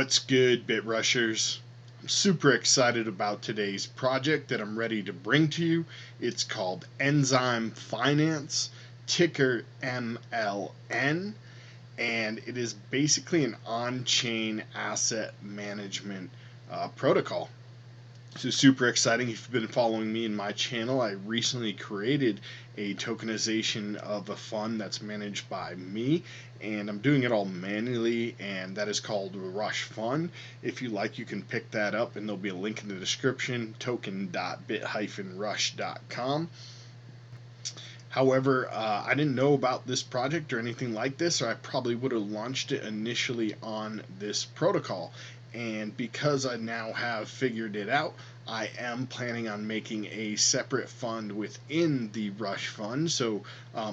What's good, Bit Rushers? I'm super excited about today's project that I'm ready to bring to you. It's called Enzyme Finance, ticker MLN, and it is basically an on-chain asset management protocol. So super exciting. If you've been following me in my channel, I recently created a tokenization of a fund that's managed by me, and I'm doing it all manually, and that is called Rush Fund. If you like, you can pick that up, and there'll be a link in the description, token.bit-rush.com. However, I didn't know about this project or anything like this, or I probably would have launched it initially on this protocol. And because I now have figured it out, I am planning on making a separate fund within the Rush Fund. So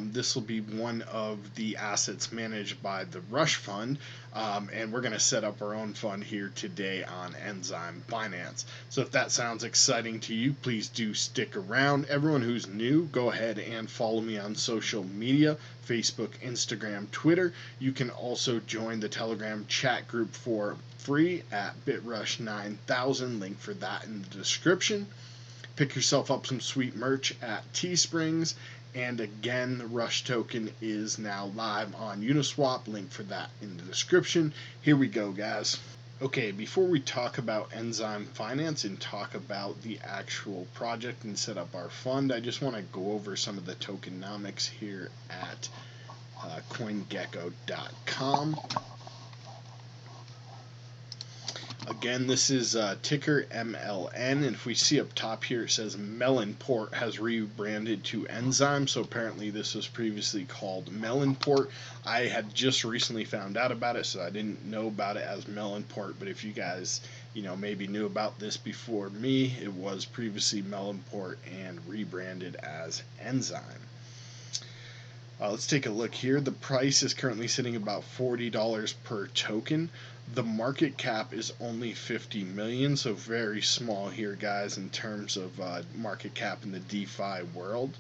this will be one of the assets managed by the Rush Fund. And we're going to set up our own fund here today on Enzyme Finance. So if that sounds exciting to you, please do stick around. Everyone who's new, go ahead and follow me on social media, Facebook, Instagram, Twitter. You can also join the Telegram chat group for free at BitRush9000. Link for that in the description. Pick yourself up some sweet merch at Teesprings. And again, the Rush token is now live on Uniswap. Link for that in the description. Here we go, guys. Okay, before we talk about Enzyme Finance and talk about the actual project and set up our fund, I just want to go over some of the tokenomics here at CoinGecko.com. Again, this is ticker MLN, and if we see up top here, it says Melonport has rebranded to Enzyme, so apparently this was previously called Melonport. I had just recently found out about it, so I didn't know about it as Melonport, but if you guys, maybe knew about this before me, it was previously Melonport and rebranded as Enzyme. Let's take a look here. The price is currently sitting about $40 per token. The market cap is only 50 million, so very small here, guys, in terms of market cap in the DeFi world.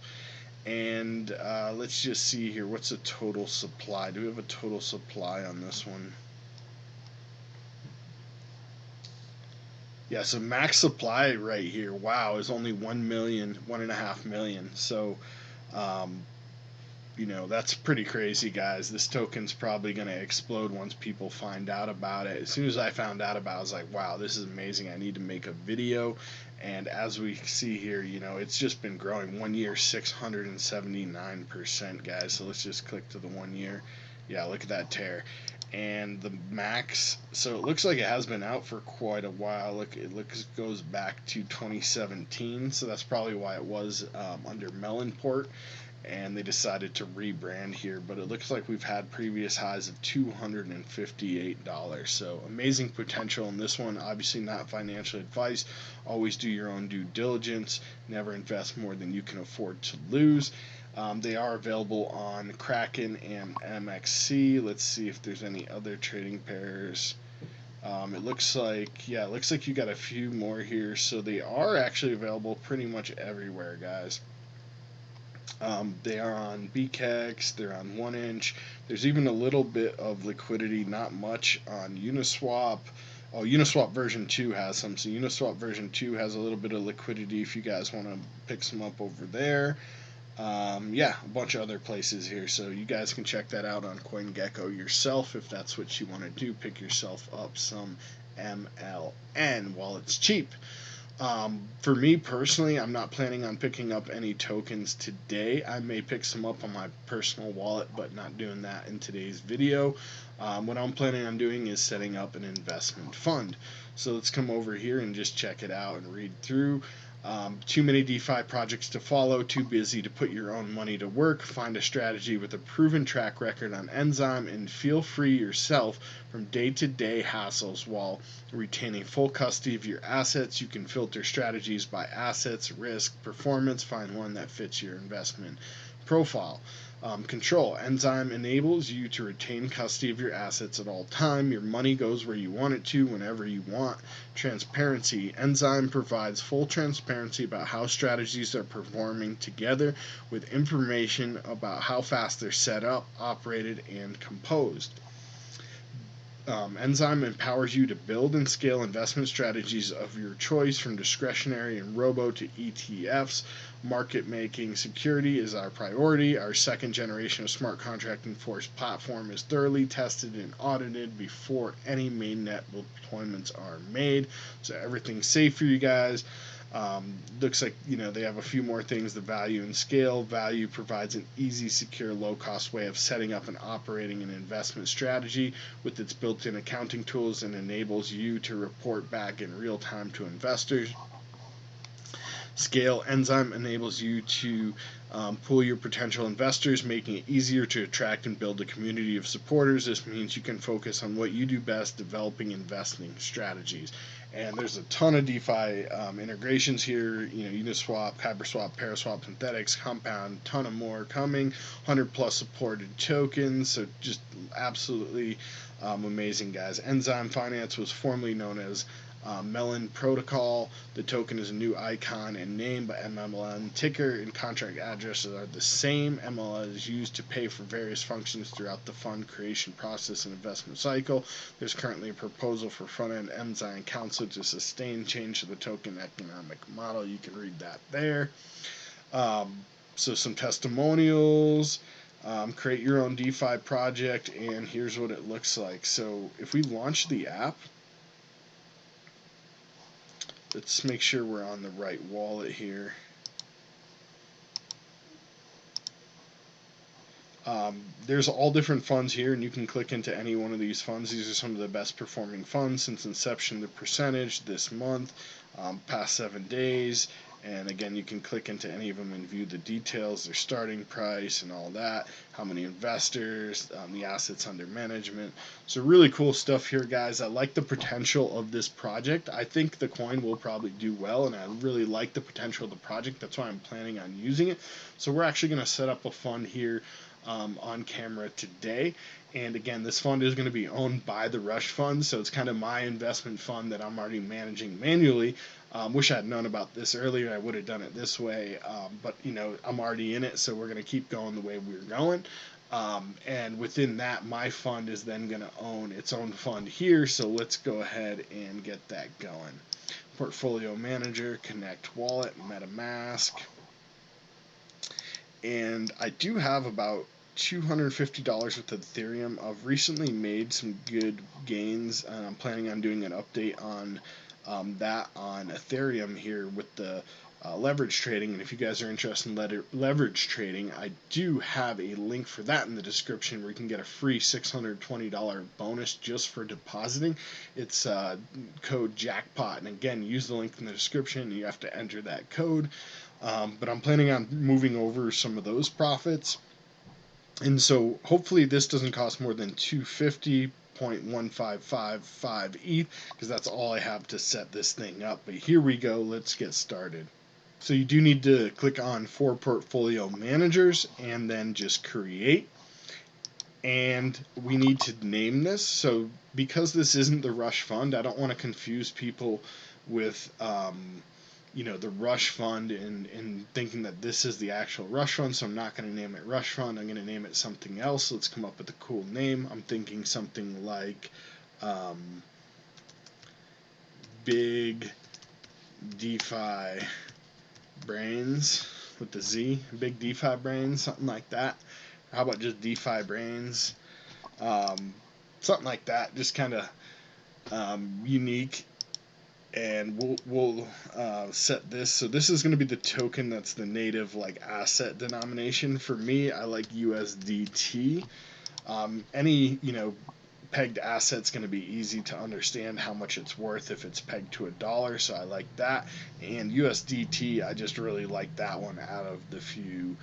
And let's just see here. What's the total supply? Do we have a total supply on this one? Yeah, so max supply right here, wow, is only 1 million, 1.5 million. So, that's pretty crazy, guys. This token's probably going to explode once people find out about it. As soon as I found out about it, I was like, wow, this is amazing. I need to make a video. And as we see here, it's just been growing. 1 year, 679%, guys. So let's just click to the 1 year. Yeah, look at that tear. And the max, so it looks like it has been out for quite a while. Look, it goes back to 2017. So that's probably why it was under Melonport. And they decided to rebrand here, but it looks like we've had previous highs of $258. So amazing potential in this one. Obviously not financial advice. Always do your own due diligence. Never invest more than you can afford to lose. They are available on Kraken and MXC. Let's see if there's any other trading pairs. It looks like you got a few more here. So they are actually available pretty much everywhere, guys. They are on BKEX, they're on 1inch. There's even a little bit of liquidity, not much, on Uniswap. Oh, Uniswap version 2 has some. So Uniswap version 2 has a little bit of liquidity if you guys want to pick some up over there. Yeah, a bunch of other places here. So you guys can check that out on CoinGecko yourself if that's what you want to do. Pick yourself up some MLN while it's cheap. For me personally, I'm not planning on picking up any tokens today. I may pick some up on my personal wallet, but not doing that in today's video. What I'm planning on doing is setting up an investment fund. So let's come over here and just check it out and read through. Too many DeFi projects to follow, too busy to put your own money to work. Find a strategy with a proven track record on Enzyme and feel free yourself from day-to-day hassles while retaining full custody of your assets. You can filter strategies by assets, risk, performance, find one that fits your investment profile. Control. Enzyme enables you to retain custody of your assets at all time. Your money goes where you want it to, whenever you want. Transparency. Enzyme provides full transparency about how strategies are performing together with information about how fast they're set up, operated, and composed. Enzyme empowers you to build and scale investment strategies of your choice, from discretionary and robo to ETFs. Market making security is our priority. Our second generation of smart contract enforced platform is thoroughly tested and audited before any mainnet deployments are made. So everything's safe for you guys. Looks like, they have a few more things. The value and scale. Value provides an easy, secure, low-cost way of setting up and operating an investment strategy with its built-in accounting tools, and enables you to report back in real time to investors. Scale. Enzyme enables you to pool your potential investors, making it easier to attract and build a community of supporters. This means you can focus on what you do best, developing investing strategies. And there's a ton of DeFi integrations here. Uniswap, HyperSwap, Paraswap, Synthetics, Compound, ton of more coming. 100 plus supported tokens. So just absolutely amazing, guys. Enzyme Finance was formerly known as MLN Protocol. The token is a new icon and name, but MLN ticker and contract addresses are the same. MLN is used to pay for various functions throughout the fund creation process and investment cycle. There's currently a proposal for front-end Enzyme Council to sustain change to the token economic model. You can read that there. So some testimonials. Create your own DeFi project, and here's what it looks like. So if we launch the app, let's make sure we're on the right wallet here. There's all different funds here, and you can click into any one of these funds. These are some of the best performing funds since inception, the percentage this month, past 7 days. And again, you can click into any of them and view the details, their starting price and all that, how many investors, the assets under management. So really cool stuff here, guys. I like the potential of this project. I think the coin will probably do well, and I really like the potential of the project. That's why I'm planning on using it. So we're actually going to set up a fund here on camera today. And again, this fund is going to be owned by the Rush Fund, so it's kind of my investment fund that I'm already managing manually. Wish I had known about this earlier. I would have done it this way, but I'm already in it, so we're going to keep going the way we're going. And within that, my fund is then going to own its own fund here, so let's go ahead and get that going. Portfolio Manager, Connect Wallet, MetaMask. And I do have about $250 worth of Ethereum. I've recently made some good gains, and I'm planning on doing an update on that on Ethereum here with the leverage trading. And if you guys are interested in leverage trading, I do have a link for that in the description, where you can get a free $620 bonus just for depositing. It's code JACKPOT, and again, use the link in the description. You have to enter that code. But I'm planning on moving over some of those profits. And so hopefully this doesn't cost more than 250.1555 ETH, because that's all I have to set this thing up. But here we go. Let's get started. So you do need to click on For Portfolio Managers and then just create. And we need to name this. So because this isn't the Rush Fund, I don't want to confuse people with the Rush Fund and thinking that this is the actual Rush Fund. So I'm not going to name it Rush Fund. I'm going to name it something else. Let's come up with a cool name. I'm thinking something like Big DeFi Brainz with the Z. Big DeFi Brainz, something like that. How about just DeFi Brainz? Something like that. Just kind of unique. And we'll set this. So this is going to be the token that's the native asset denomination. For me, I like USDT. Any pegged asset's going to be easy to understand how much it's worth if it's pegged to $1. So I like that. And USDT, I just really like that one out of the few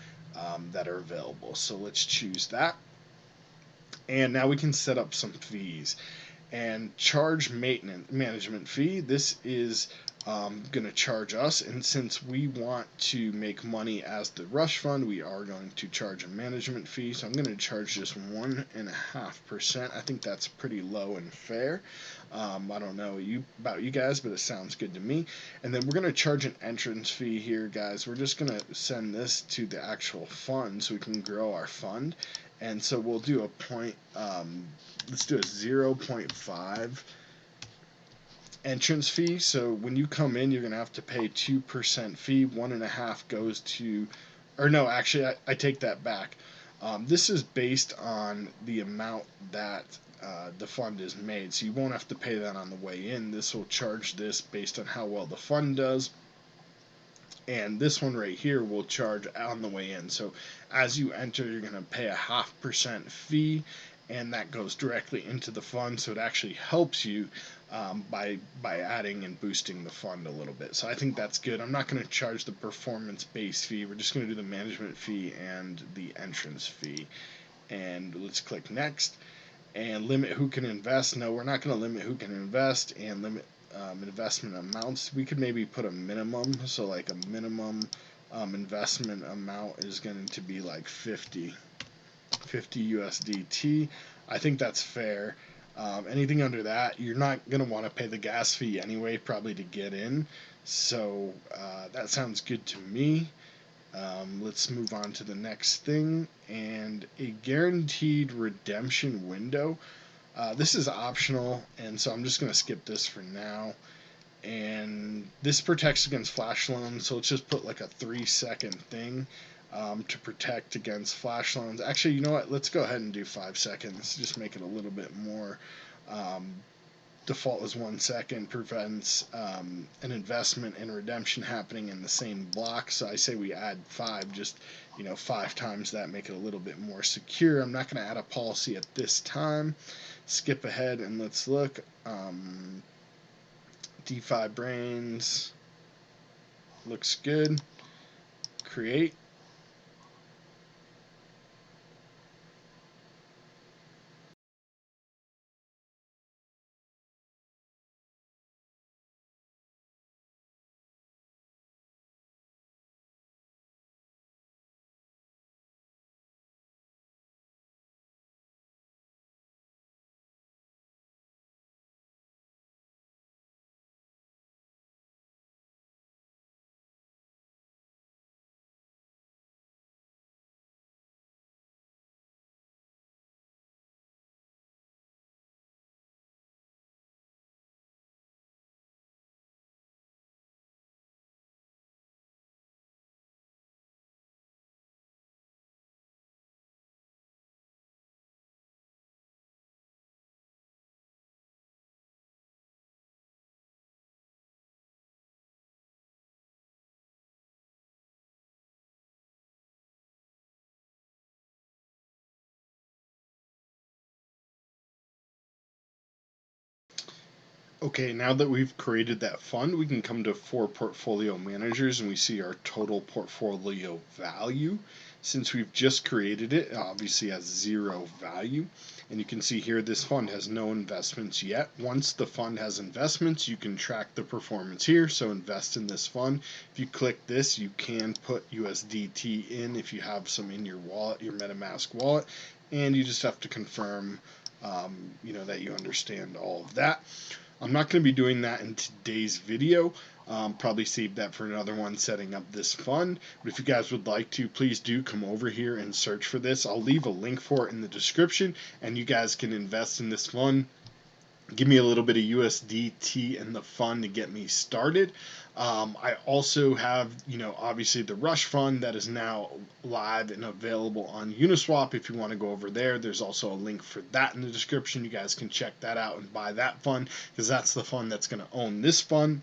that are available. So let's choose that. And now we can set up some fees and charge management fee. This is going to charge us, and since we want to make money as the Rush Fund, we are going to charge a management fee. So I'm going to charge just 1.5%. I think that's pretty low and fair. I don't know about you guys, but it sounds good to me. And then we're going to charge an entrance fee here, guys. We're just going to send this to the actual fund so we can grow our fund. And so we'll do a let's do a 0.5 entrance fee. So when you come in, you're going to have to pay 2% fee. 1.5 goes to, or no, actually, I take that back. This is based on the amount that the fund is made. So you won't have to pay that on the way in. This will charge this based on how well the fund does. And this one right here will charge on the way in. So as you enter, you're going to pay a 0.5% fee, and that goes directly into the fund. So it actually helps you by adding and boosting the fund a little bit. So I think that's good. I'm not going to charge the performance base fee. We're just going to do the management fee and the entrance fee. And let's click next. And limit who can invest. No, we're not going to limit who can invest, and limit investment amounts. We could maybe put a minimum. So like a minimum investment amount is going to be like 50 USDT. I think that's fair. Anything under that, you're not going to want to pay the gas fee anyway, probably to get in. So that sounds good to me. Let's move on to the next thing, and a guaranteed redemption window. This is optional, and so I'm just going to skip this for now. And this protects against flash loans, so let's just put like a 3-second thing to protect against flash loans. Actually, you know what? Let's go ahead and do 5 seconds. Just make it a little bit more. Default is 1 second, prevents an investment and redemption happening in the same block. So I say we add 5, just 5 times that, make it a little bit more secure. I'm not going to add a policy at this time. Skip ahead and let's look. DeFi Brainz looks good. Create. Okay, now that we've created that fund, we can come to for portfolio managers and we see our total portfolio value. Since we've just created it, it obviously has 0 value. And you can see here this fund has no investments yet. Once the fund has investments, you can track the performance here. So invest in this fund. If you click this, you can put USDT in if you have some in your wallet, your MetaMask wallet, and you just have to confirm that you understand all of that. I'm not going to be doing that in today's video. Probably save that for another one, setting up this fund. But if you guys would like to, please do come over here and search for this. I'll leave a link for it in the description, and you guys can invest in this fund. Give me a little bit of USDT in the fund to get me started. I also have, obviously the Rush fund that is now live and available on Uniswap. If you want to go over there, there's also a link for that in the description. You guys can check that out and buy that fund, because that's the fund that's going to own this fund.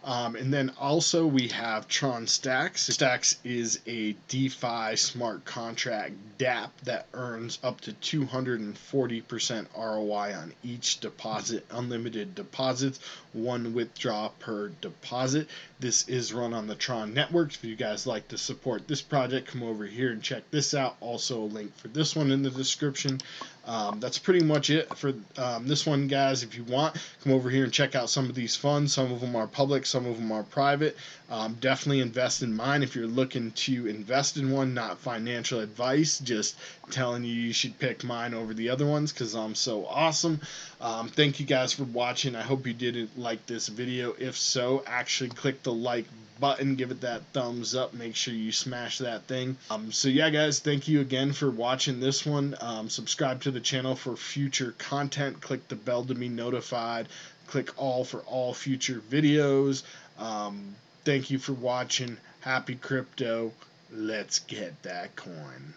And then also we have Tron Stacks. Stacks is a DeFi smart contract DApp that earns up to 240% ROI on each deposit, unlimited deposits, 1 withdraw per deposit. This is run on the Tron network. If you guys like to support this project, come over here and check this out. Also a link for this one in the description. That's pretty much it for this one, guys. If you want, come over here and check out some of these funds. Some of them are public, some of them are private. Definitely invest in mine if you're looking to invest in one. Not financial advice, just telling you should pick mine over the other ones because I'm so awesome. Thank you guys for watching. I hope you did like this video. If so, actually click the like button, give it that thumbs up, make sure you smash that thing. So yeah guys, thank you again for watching this one. Subscribe to the channel for future content, click the bell to be notified, click all for all future videos. Thank you for watching. Happy crypto. Let's get that coin.